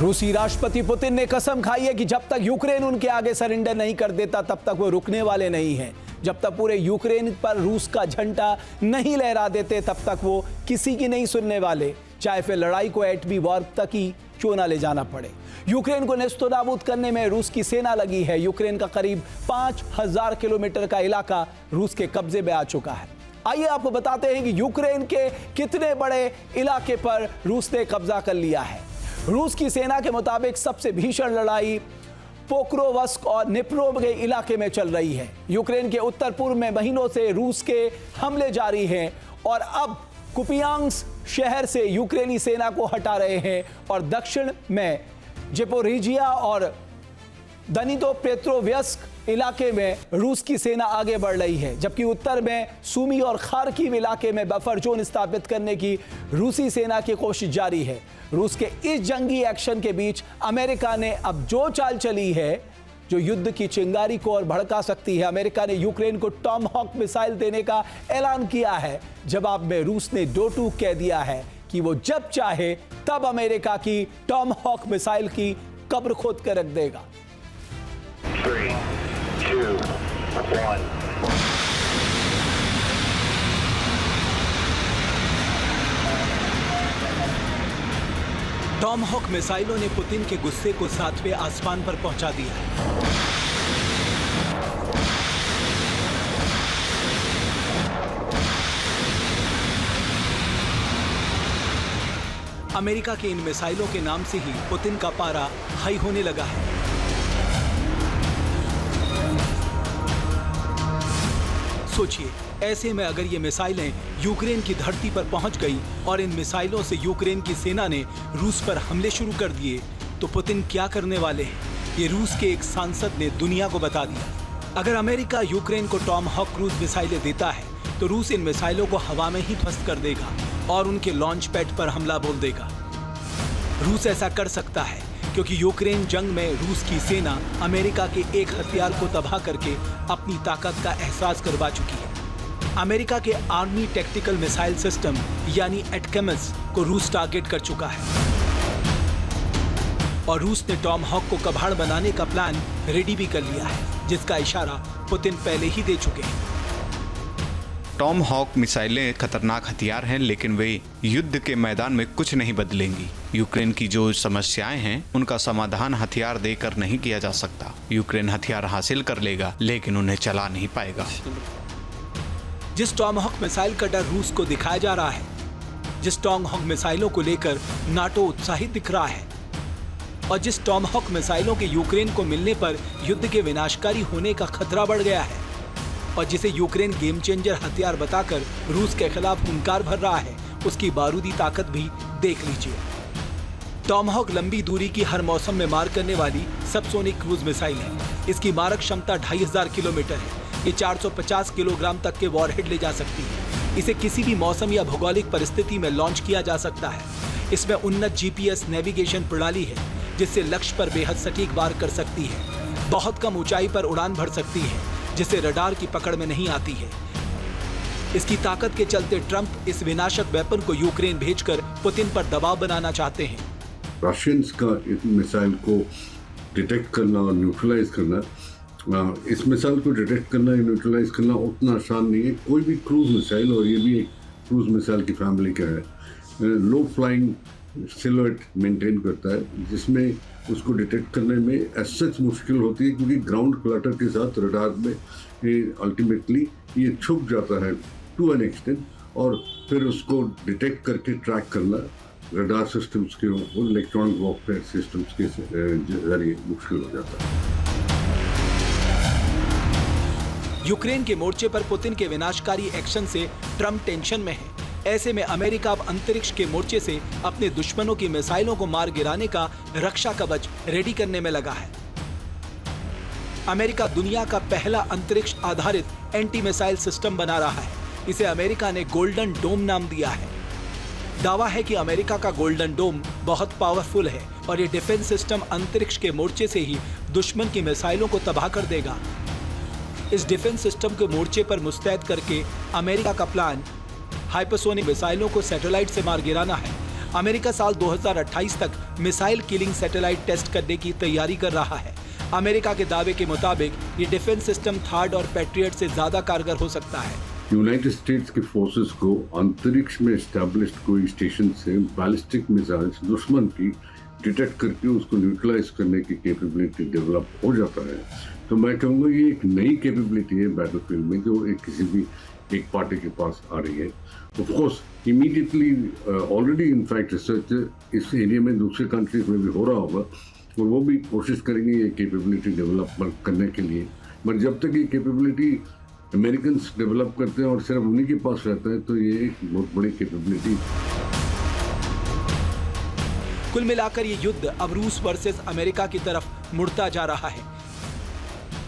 रूसी राष्ट्रपति पुतिन ने कसम खाई है कि जब तक यूक्रेन उनके आगे सरेंडर नहीं कर देता तब तक वो रुकने वाले नहीं हैं। जब तक पूरे यूक्रेन पर रूस का झंडा नहीं लहरा देते तब तक वो किसी की नहीं सुनने वाले, चाहे फिर लड़ाई को एटमी वॉर तक ही क्यों ना ले जाना पड़े। यूक्रेन को नेस्तनाबूद करने में रूस की सेना लगी है। यूक्रेन का करीब 5000 किलोमीटर का इलाका रूस के कब्जे में आ चुका है। आइए आपको बताते हैं कि यूक्रेन के कितने बड़े इलाके पर रूस ने कब्जा कर लिया है। रूस की सेना के मुताबिक सबसे भीषण लड़ाई पोक्रोवस्क और निप्रो के इलाके में चल रही है। यूक्रेन के उत्तर पूर्व में महीनों से रूस के हमले जारी हैं और अब कुपियांस्क शहर से यूक्रेनी सेना को हटा रहे हैं और दक्षिण में ज़पोरिजिया और दनिप्रोपेट्रोव्स्क इलाके में रूस की सेना आगे बढ़ रही है, जबकि उत्तर में सुमी और खार्किव इलाके में बफर जोन स्थापित करने की रूसी सेना की कोशिश जारी है। रूस के इस जंगी एक्शन के बीच अमेरिका ने अब जो चाल चली है जो युद्ध की चिंगारी को और भड़का सकती है। अमेरिका ने यूक्रेन को टॉमहॉक मिसाइल देने का ऐलान किया है। जवाब में रूस ने दो टूक कह दिया है कि वो जब चाहे तब अमेरिका की टॉमहॉक मिसाइल की कब्र खोद कर रख देगा। 3, 2, 1 टॉमहॉक मिसाइलों ने पुतिन के गुस्से को 7वें आसमान पर पहुंचा दिया है। अमेरिका के इन मिसाइलों के नाम से ही पुतिन का पारा हाई होने लगा है। सोचिए, ऐसे में अगर ये मिसाइलें यूक्रेन की धरती पर पहुंच गई और इन मिसाइलों से यूक्रेन की सेना ने रूस पर हमले शुरू कर दिए तो पुतिन क्या करने वाले हैं, ये रूस के एक सांसद ने दुनिया को बता दिया। अगर अमेरिका यूक्रेन को टॉमहॉक क्रूज मिसाइलें देता है तो रूस इन मिसाइलों को हवा में ही ध्वस्त कर देगा और उनके लॉन्च पैड पर हमला बोल देगा। रूस ऐसा कर सकता है क्योंकि यूक्रेन जंग में रूस की सेना अमेरिका के एक हथियार को तबाह करके अपनी ताकत का एहसास करवा चुकी है। अमेरिका के आर्मी टैक्टिकल मिसाइल सिस्टम यानी एटकेमस को रूस टारगेट कर चुका है और रूस ने टॉमहॉक को कबाड़ बनाने का प्लान रेडी भी कर लिया है, जिसका इशारा पुतिन पहले ही दे चुके हैं। टॉमहॉक मिसाइलें खतरनाक हथियार हैं, लेकिन वे युद्ध के मैदान में कुछ नहीं बदलेंगी। यूक्रेन की जो समस्याएं हैं उनका समाधान हथियार देकर नहीं किया जा सकता। यूक्रेन हथियार हासिल कर लेगा लेकिन उन्हें चला नहीं पाएगा। जिस टॉमहॉक मिसाइल का डर रूस को दिखाया जा रहा है, जिस टॉमहॉक मिसाइलों को लेकर नाटो उत्साहित दिख रहा है और जिस टॉमहॉक मिसाइलों के यूक्रेन को मिलने पर युद्ध के विनाशकारी होने का खतरा बढ़ गया है और जिसे यूक्रेन गेम चेंजर हथियार बताकर रूस के खिलाफ हुंकार भर रहा है, उसकी बारूदी ताकत भी देख लीजिए। टॉमहॉक लंबी दूरी की हर मौसम में मार करने वाली सबसोनिक क्रूज मिसाइल है। इसकी मारक क्षमता 2500 किलोमीटर है। ये 450 किलोग्राम तक के वॉरहेड ले जा सकती है। इसे किसी भी मौसम या भौगोलिक परिस्थिति में लॉन्च किया जा सकता है। इसमें उन्नत जीपीएस नेविगेशन प्रणाली है जिससे लक्ष्य पर बेहद सटीक वार कर सकती है। बहुत कम ऊंचाई पर उड़ान भर सकती है जिसे रडार की पकड़ में नहीं आती है। इसकी ताकत के चलते ट्रंप इस विनाशक वेपन को यूक्रेन भेजकर पुतिन पर दबाव बनाना चाहते हैं। रशियंस का इस मिसाइल को डिटेक्ट करना और न्यूट्रलाइज करना, इस मिसाइल को डिटेक्ट करना या न्यूट्रलाइज करना उतना आसान नहीं है। कोई भी क्रूज मिसाइल, और ये भी एक क्रूज मिसाइल की फैमिली का है, लो फ्लाइंग सिलुएट मेंटेन करता है जिसमें उसको डिटेक्ट करने में एज सच मुश्किल होती है क्योंकि ग्राउंड क्लटर के साथ रडार में अल्टीमेटली ये छुप जाता है टू एन एक्सटेंट और फिर उसको डिटेक्ट करके ट्रैक करना रडार सिस्टम्स के और इलेक्ट्रॉनिक वॉरफेयर सिस्टम्स के जरिए मुश्किल हो जाता है। यूक्रेन के मोर्चे पर पुतिन के विनाशकारी एक्शन से ट्रंप टेंशन में है। ऐसे में अमेरिका अब अंतरिक्ष के मोर्चे से अपने दुश्मनों की मिसाइलों को मार गिराने का रक्षा कवच रेडी करने में लगा है। अमेरिका दुनिया का पहला अंतरिक्ष आधारित एंटी मिसाइल सिस्टम बना रहा है। इसे अमेरिका ने गोल्डन डोम नाम दिया है। दावा है कि अमेरिका का गोल्डन डोम बहुत पावरफुल है और ये डिफेंस सिस्टम अंतरिक्ष के मोर्चे से ही दुश्मन की मिसाइलों को तबाह कर देगा। इस डिफेंस सिस्टम को मोर्चे पर मुस्तैद करके अमेरिका का प्लान हाइपरसोनिक मिसाइलों को सैटेलाइट से मार गिराना है। अमेरिका साल 2028 तक मिसाइल किलिंग सैटेलाइट टेस्ट करने की तैयारी कर रहा है। अमेरिका के दावे के मुताबिक ये डिफेंस सिस्टम थार्ड और पैट्रियट से ज्यादा कारगर हो सकता है। यूनाइटेड स्टेट्स के फोर्सेस को अंतरिक्ष में एस्टैब्लिश्ड कोई स्टेशन से बैलिस्टिक मिसाइल्स दुश्मन की डिटेक्ट करके उसको न्यूट्रलाइज करने की कैपेबिलिटी डेवलप हो जाता है। तो मैं कहूँगा ये एक नई कैपेबिलिटी है बैटलफील्ड में जो किसी भी एक पार्टी के पास आ रही है। Of course immediately already in fact research इस एरिया में दूसरे कंट्रीज में भी हो रहा होगा और वो भी कोशिश करेंगे ये कैपेबिलिटी डेवलप करने के लिए। बट जब तक ये कैपेबिलिटी अमेरिकन डेवलप करते हैं और सिर्फ उन्हीं के पास रहता है तो ये एक बहुत बड़ी कैपेबिलिटी। कुल मिलाकर ये युद्ध अब रूस वर्सेस अमेरिका की तरफ मुड़ता जा रहा है।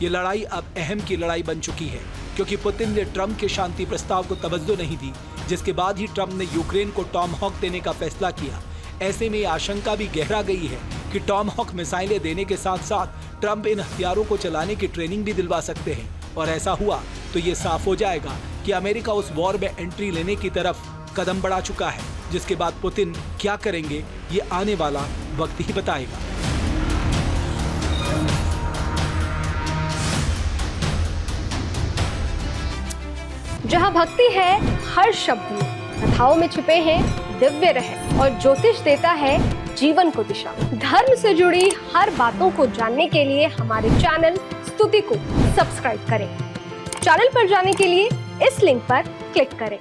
ये लड़ाई अब अहम की लड़ाई बन चुकी है क्योंकि पुतिन ने ट्रंप के शांति प्रस्ताव को तवज्जो नहीं दी, जिसके बाद ही ट्रंप ने यूक्रेन को टॉमहॉक देने का फैसला किया। ऐसे में आशंका भी गहरा गई है कि टॉमहॉक मिसाइलें देने के साथ साथ ट्रंप इन हथियारों को चलाने की ट्रेनिंग भी दिलवा सकते हैं और ऐसा हुआ तो ये साफ हो जाएगा कि अमेरिका उस वॉर में एंट्री लेने की तरफ कदम बढ़ा चुका है, जिसके बाद पुतिन क्या करेंगे ये आने वाला वक्त ही बताएगा। जहाँ भक्ति है हर शब्द में, कथाओं में छुपे हैं दिव्य रहस्य और ज्योतिष देता है जीवन को दिशा। धर्म से जुड़ी हर बातों को जानने के लिए हमारे चैनल स्तुति को सब्सक्राइब करें। चैनल पर जाने के लिए इस लिंक पर क्लिक करें।